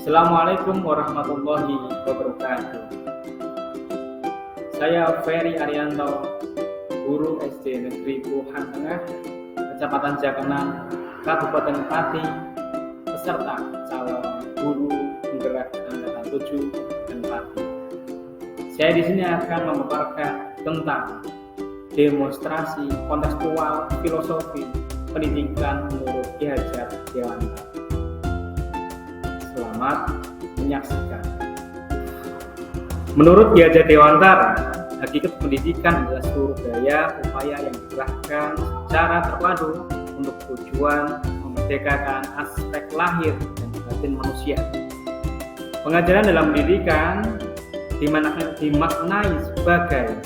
Assalamualaikum warahmatullahi wabarakatuh. Saya Ferry Arianto, guru SD Negeri Wuhan Tengah, Kecamatan Jakenan, Kabupaten Pati, peserta calon guru penggerak angkatan 7 dan Pati. Saya di sini akan memaparkan tentang demonstrasi kontekstual filosofi pendidikan menurut Ki Hajar Dewantara. Selamat menyaksikan. Menurut Ki Hajar Dewantara, hakikat pendidikan adalah seluruh daya upaya yang dikerahkan secara terpadu untuk tujuan memerdekakan aspek lahir dan batin manusia. Pengajaran dalam pendidikan dimaknai sebagai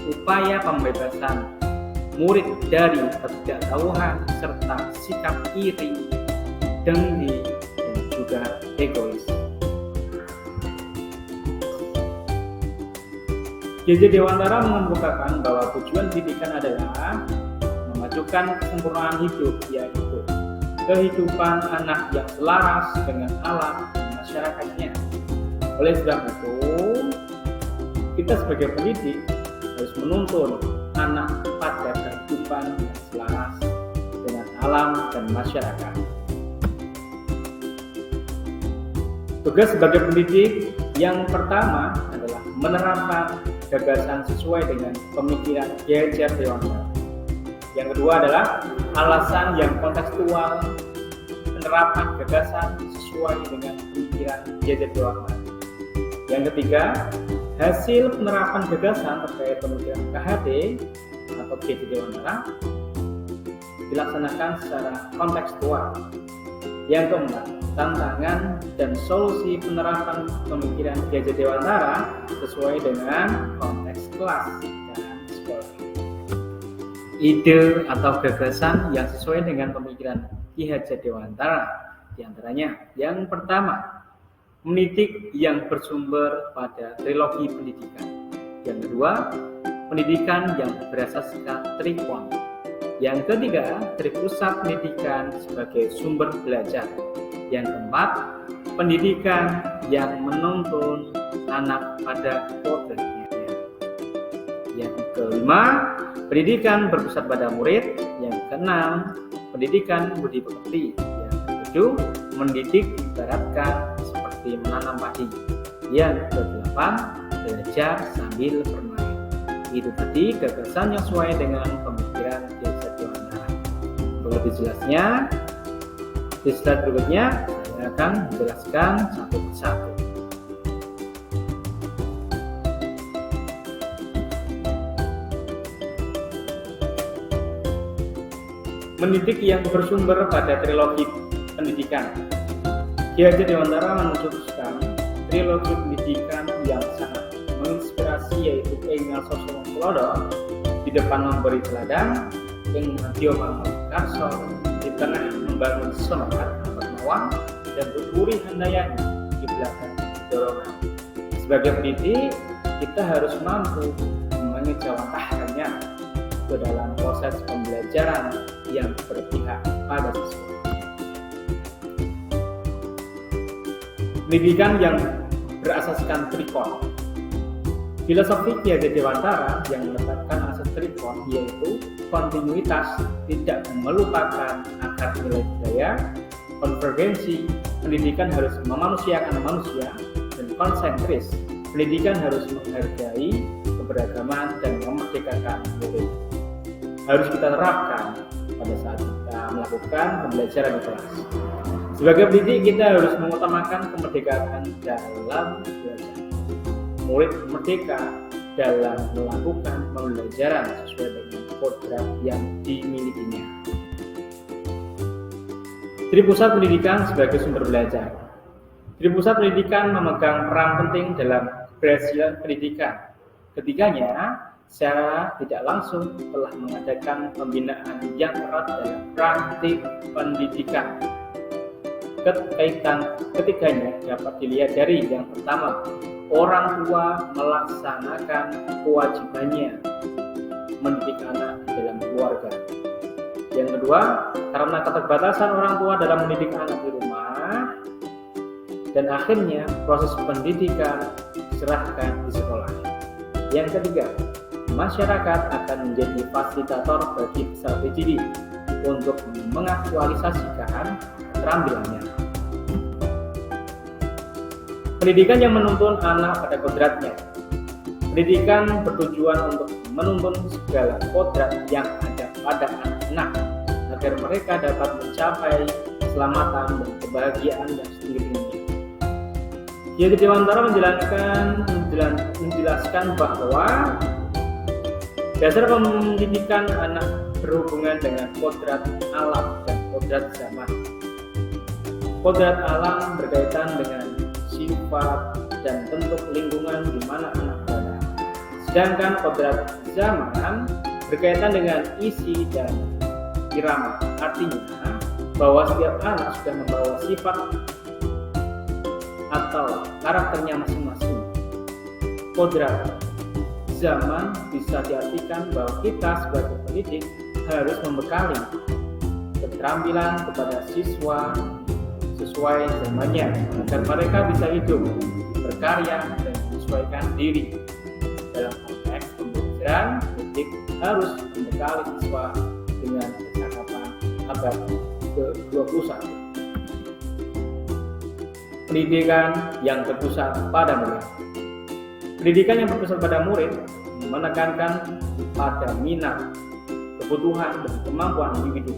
upaya pembebasan murid dari ketidaktahuan serta sikap iri, dengki, dan juga egois. Ki Hajar Dewantara mengemukakan bahwa tujuan pendidikan adalah memajukan kesempurnaan hidup, yaitu kehidupan anak yang selaras dengan alam dan masyarakatnya. Oleh sebab itu, kita sebagai pendidik harus menuntun anak pada kehidupan yang selaras dengan alam dan masyarakat. Tugas sebagai pendidik yang pertama adalah menerapkan gagasan sesuai dengan pemikiran Ki Hajar Dewantara. Yang kedua adalah alasan yang kontekstual, penerapan gagasan sesuai dengan pemikiran Ki Hajar Dewantara. Yang ketiga, hasil penerapan gagasan terkait pemikiran KHD atau Ki Hajar Dewantara dilaksanakan secara kontekstual. Yang keempat, tantangan dan solusi penerapan pemikiran Ki Hajar Dewantara sesuai dengan konteks kelas dan sekolah. Ide atau gagasan yang sesuai dengan pemikiran Ki Hajar Dewantara diantaranya: yang pertama, mendidik yang bersumber pada trilogi pendidikan. Yang kedua, pendidikan yang berasaskan trikon. Yang ketiga, tripusat pendidikan sebagai sumber belajar. Yang keempat, pendidikan yang menuntun anak pada kodratnya. Yang kelima, pendidikan berpusat pada murid. Yang keenam, pendidikan budi pekerti. Yang ketujuh, mendidik ibaratkan seperti menanam padi. Yang kedelapan, belajar sambil bermain. Itu tadi gagasan yang sesuai dengan pemikiran Ki Hajar Dewantara. Untuk lebih jelasnya, di slide berikutnya saya akan menjelaskan satu persatu. Mendidik yang bersumber pada trilogi pendidikan. Ki Hajar Dewantara menunjukkan trilogi pendidikan yang sangat menginspirasi, yaitu Engel Sosok Tulodo di depan memberi teladan, Ing Madya Karso di tengah membangun semangat Fatmawang, dan Tuturi Handayani di belakang dorongan. Sebagai pendidik, kita harus mampu mengejawantahkannya ke dalam proses pembelajaran yang berpihak pada siswa. Pendidikan yang berasaskan trikon. Filosofi Ki Hajar Dewantara yang menetapkan asas trikon yaitu kontinuitas, tidak melupakan akar nilai budaya, konvergensi, pendidikan harus memanusiakan manusia, dan konsentris, pendidikan harus menghargai keberagaman dan memerdekakan murid. Harus kita terapkan pada saat kita melakukan pembelajaran di kelas. Sebagai pendidik, kita harus mengutamakan kemerdekaan dalam belajar. Murid merdeka dalam melakukan pembelajaran sesuai dengan kodrat yang dimilikinya. Tripusat pendidikan sebagai sumber belajar. Tripusat pendidikan memegang peran penting dalam keberhasilan pendidikan. Ketiganya secara tidak langsung telah mengadakan pembinaan yang erat dalam praktik pendidikan. Kaitan ketiganya dapat dilihat dari yang pertama, orang tua melaksanakan kewajibannya mendidik anak dalam keluarga. Yang kedua, karena keterbatasan orang tua dalam mendidik anak di rumah, dan akhirnya proses pendidikan diserahkan di sekolah. Yang ketiga, masyarakat akan menjadi fasilitator bagi peserta didik untuk mengaktualisasikan keterampilannya. Pendidikan yang menuntun anak pada kodratnya. Pendidikan bertujuan untuk menuntun segala kodrat yang ada pada anak agar mereka dapat mencapai keselamatan dan kebahagiaan yang setinggi-tingginya. Ki Hajar Dewantara menjelaskan bahwa dasar pendidikan anak berhubungan dengan kodrat alam dan kodrat zaman. Kodrat alam berkaitan dengan sifat dan bentuk lingkungan di mana anak berada. Sedangkan kodrat zaman berkaitan dengan isi dan irama. Artinya bahwa setiap anak sudah membawa sifat atau karakternya masing-masing. Kodrat zaman bisa diartikan bahwa kita sebagai pendidik harus membekali keterampilan kepada siswa sesuai zamannya agar mereka bisa hidup, berkarya, dan menyesuaikan diri. Dalam konteks pembelajaran, pendidik harus membekali siswa dengan kecakapan abad ke-21. Pendidikan yang berpusat pada murid. Pendidikan yang berpusat pada murid menekankan pada minat, kebutuhan, dan kemampuan individu.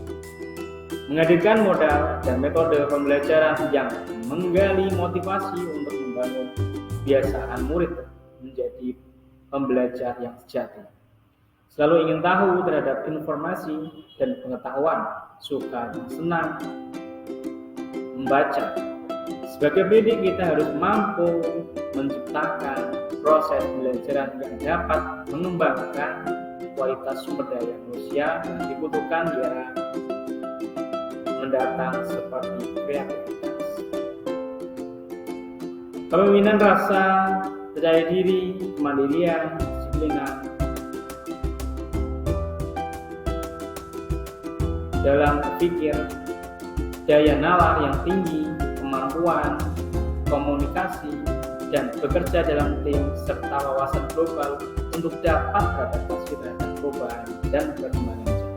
Menghadirkan modal dan metode pembelajaran yang menggali motivasi untuk membangun kebiasaan murid menjadi pembelajar yang sejati. Selalu ingin tahu terhadap informasi dan pengetahuan, suka dan senang membaca. Sebagai pendidik kita harus mampu menciptakan proses pembelajaran yang dapat mengembangkan kualitas sumber daya manusia yang dibutuhkan di era mendatang seperti kreativitas. Kepemimpinan rasa, percaya diri, kemandirian, kedisiplinan dalam berpikir, daya nalar yang tinggi, kemampuan komunikasi dan bekerja dalam tim serta wawasan global untuk dapat beradaptasi terhadap perubahan dan perkembangan zaman.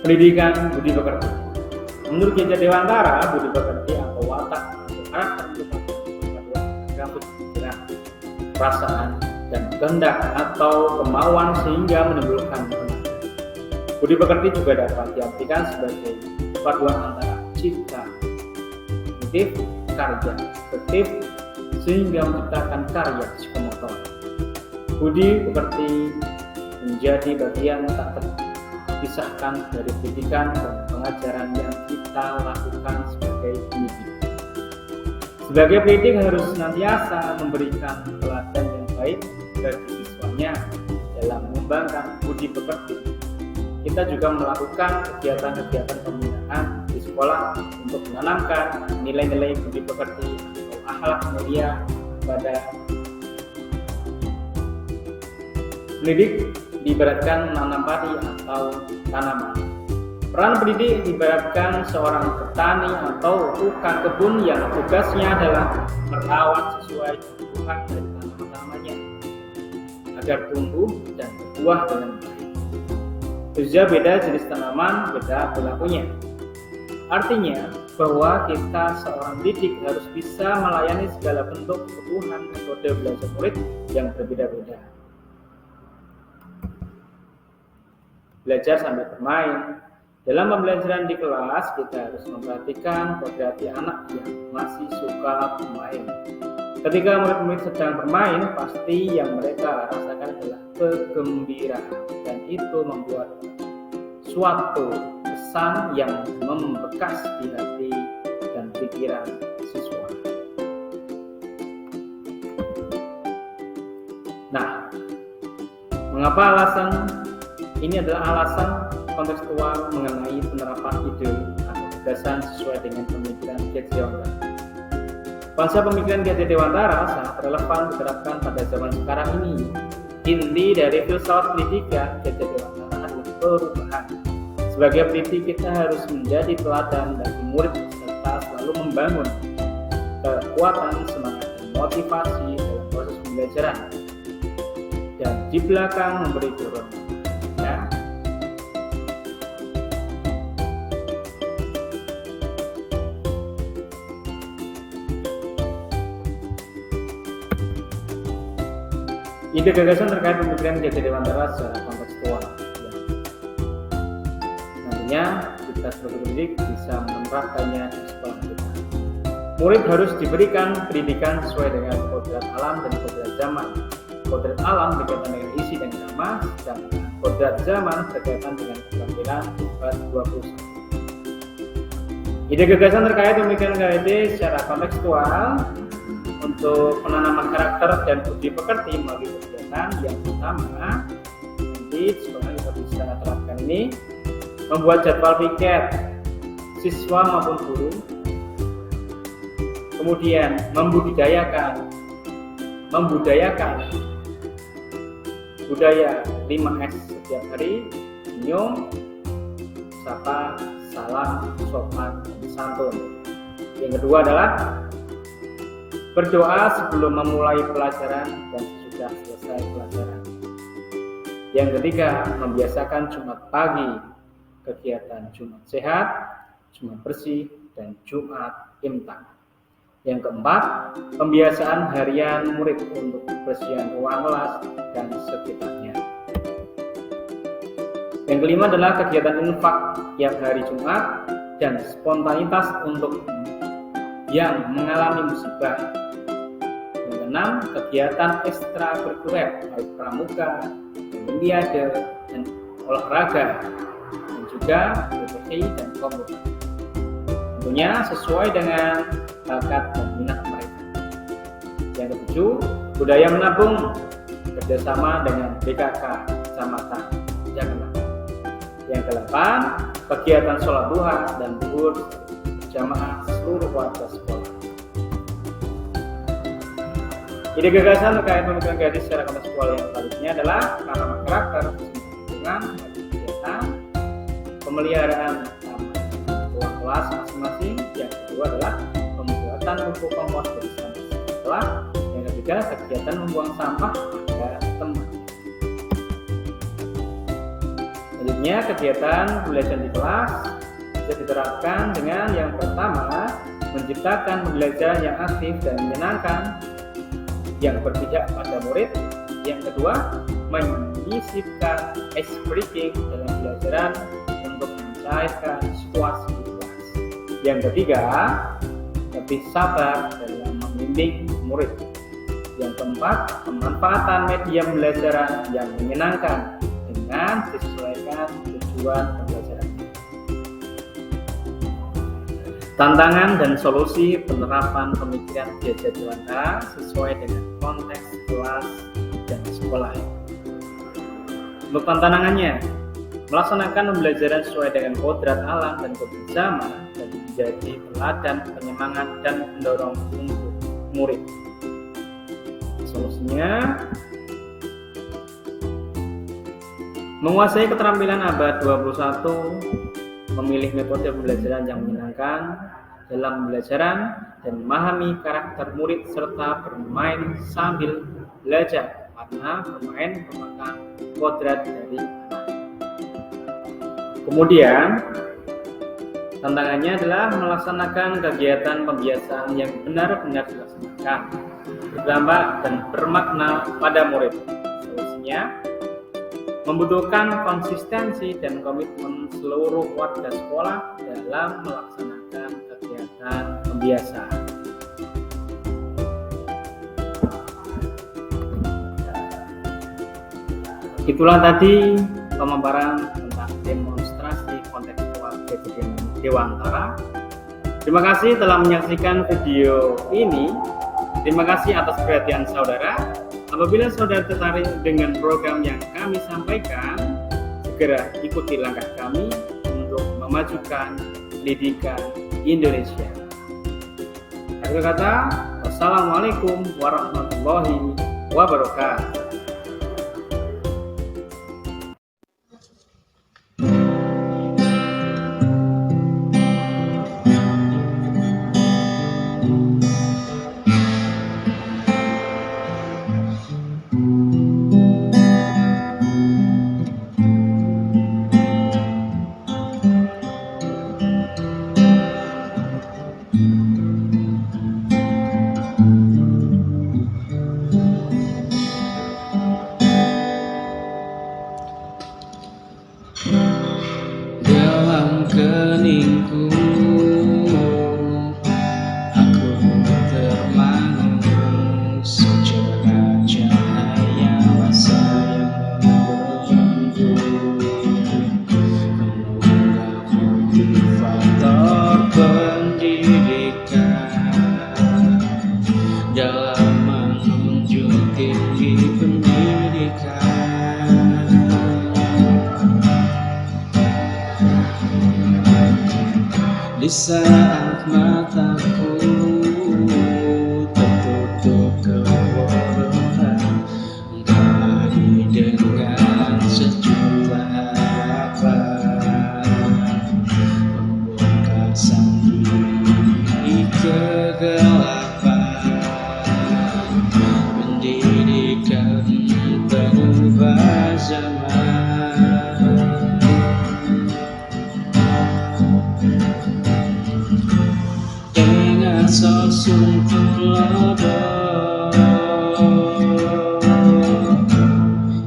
Pendidikan budi pekerti. Menurut Ki Hajar Dewantara, budi pekerti atau watak atau karakter merupakan gabut pikiran, perasaan, dan kehendak atau kemauan sehingga menimbulkan tenaga. Budi pekerti juga dapat diartikan sebagai paduan antara cipta, motif, karya, kreatif, sehingga menciptakan karya psikomotor. Budi pekerti menjadi bagian tak terpisahkan dari pendidikan dan pengajaran yang kita lakukan sebagai pendidik. Sebagai pendidik harus senantiasa memberikan teladan yang baik bagi siswanya dalam mengembangkan budi pekerti. Kita juga melakukan kegiatan-kegiatan pembinaan di sekolah untuk menanamkan nilai-nilai budi pekerti atau akhlak mulia pada pendidik. Diibaratkan menanam padi atau tanaman. Peran pendidik diibaratkan seorang petani atau tukang kebun yang tugasnya adalah merawat sesuai kebutuhan dari tanaman-tanamannya agar tumbuh dan berbuah dengan baik. Juga beda jenis tanaman, beda perilakunya. Artinya bahwa kita seorang pendidik harus bisa melayani segala bentuk kebutuhan metode belajar murid yang berbeda-beda. Belajar sambil bermain. Dalam pembelajaran di kelas, kita harus memperhatikan kodrat anak yang masih suka bermain. Ketika murid-murid sedang bermain, pasti yang mereka rasakan adalah kegembiraan, dan itu membuat suatu kesan yang membekas di hati dan pikiran siswa. Nah, mengapa alasan? Ini adalah alasan kontekstual mengenai penerapan ide atau gagasan sesuai dengan pemikiran Ki Hajar Dewantara. Konsep pemikiran Ki Hajar Dewantara sangat relevan diterapkan pada zaman sekarang ini. Inti dari filsafat pendidikan Ki Hajar Dewantara adalah perubahan. Sebagai pendidik, kita harus menjadi teladan bagi murid serta selalu membangun kekuatan, semangat, dan motivasi dalam proses pembelajaran. Dan di belakang memberi dorongan. Ya. Ide gagasan terkait pemikiran Ki Hajar Dewantara secara kontekstual. Nantinya kita sebagai pendidik bisa menerapkannya di sekolah kita. Murid harus diberikan pendidikan sesuai dengan kodrat alam dan kodrat zaman. Kodrat alam berkaitan dengan isi dan irama, dan kodrat zaman berkaitan dengan keterampilan abad 21. Ide gagasan terkait pemikiran KHD secara kontekstual untuk penanaman karakter dan budi pekerti melalui kegiatan yang pertama, nanti sekolah kita bisa terapkan ini, membuat jadwal piket siswa maupun guru, kemudian membudayakan budaya 5S setiap hari, senyum, sapa, salam, sopan, santun. Yang kedua adalah berdoa sebelum memulai pelajaran dan sesudah selesai pelajaran. Yang ketiga, membiasakan Jumat pagi, kegiatan Jumat sehat, Jumat bersih, dan Jumat imtak. Yang keempat, pembiasaan harian murid untuk kebersihan ruang kelas dan sekitarnya. Yang kelima adalah kegiatan infak tiap hari Jumat dan spontanitas untuk yang mengalami musibah. Yang keenam, kegiatan ekstrakurikuler baik pramuka, olimpiade, dan olahraga, dan juga BPI dan komunitas. Tentunya sesuai dengan bakat dan minat mereka. Yang ketujuh, budaya menabung kerjasama dengan BKK Kecamatan Jakarta. Yang kedelapan, kegiatan sholat duha dan zuhur berjamaah seluruh warga sekolah. Ide gagasan terkait pemikiran gadis secara kontekstual yang selanjutnya adalah penanaman karakter, lingkungan, kegiatan, pemeliharaan ruang kelas masing-masing. Yang kedua adalah pembuatan pupuk kompos dari sampah sekolah. Yang ketiga, kegiatan membuang sampah pada teman. Selanjutnya, kegiatan belajar di kelas bisa diterapkan dengan yang pertama, menciptakan pembelajaran yang aktif dan menyenangkan yang berpihak pada murid. Yang kedua, menyisipkan ice breaking dalam pelajaran untuk mencairkan situasi di kelas. Yang ketiga, lebih sabar dalam membimbing murid. Yang keempat, pemanfaatan media pembelajaran yang menyenangkan dengan disesuaikan tujuan pembelajaran. Tantangan dan solusi penerapan pemikiran Ki Hajar Dewantara sesuai dengan konteks kelas dan sekolah. Untuk tantangannya, melaksanakan pembelajaran sesuai dengan kodrat alam dan kodrat zaman dan menjadi teladan penyemangat dan pendorong untuk murid. Solusinya, menguasai keterampilan abad 21, memilih metode pembelajaran yang menyenangkan dalam pembelajaran dan memahami karakter murid serta bermain sambil belajar, karena bermain merupakan kodrat dari anak. Kemudian tantangannya adalah melaksanakan kegiatan pembiasaan yang benar-benar dilaksanakan, berdampak dan bermakna pada murid. Solusinya, membutuhkan konsistensi dan komitmen seluruh warga sekolah dalam melaksanakan kegiatan pembiasaan. Itulah tadi pemaparan tentang demonstrasi kontekstual Ki Hajar Dewantara. Terima kasih telah menyaksikan video ini. Terima kasih atas perhatian saudara. Apabila saudara tertarik dengan program yang kami sampaikan, segera ikuti langkah kami untuk memajukan pendidikan Indonesia. Akhir kata, wassalamualaikum warahmatullahi wabarakatuh. saat mataku tertutup kebodohan, kembali dengan sejuta harapan, membongkar sendiri kegelapan, pendidikan pengubah zaman. Dengan sosum tulodo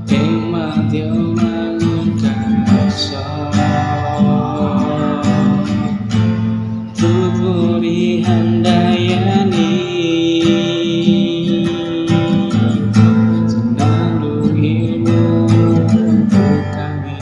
ing madya mangun karsa, tuturi handayani senandung ilmu untuk kami.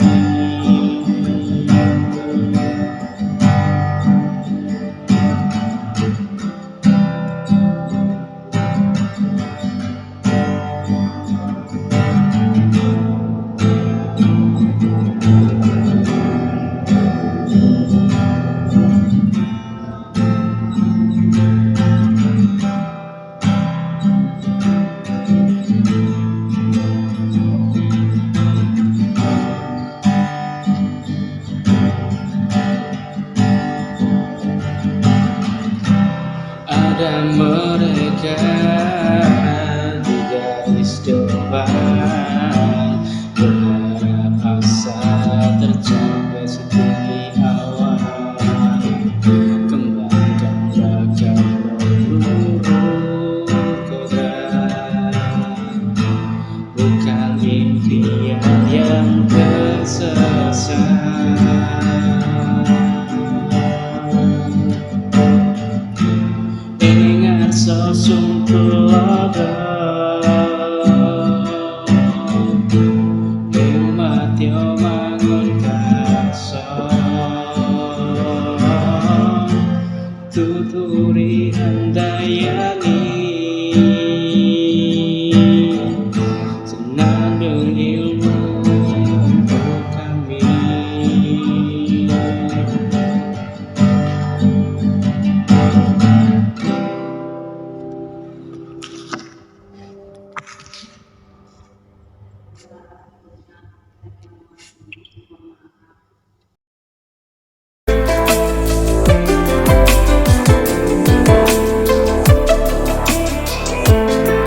Ada mereka di garis depan, berharap asa tercapai setinggi awan, kembangkan ragam peluru kodrat, bukan impian yang tersesat. Ingat sosum tulodo ing madya mangun karsa, tuturi handayani senandung ilmu untuk kami.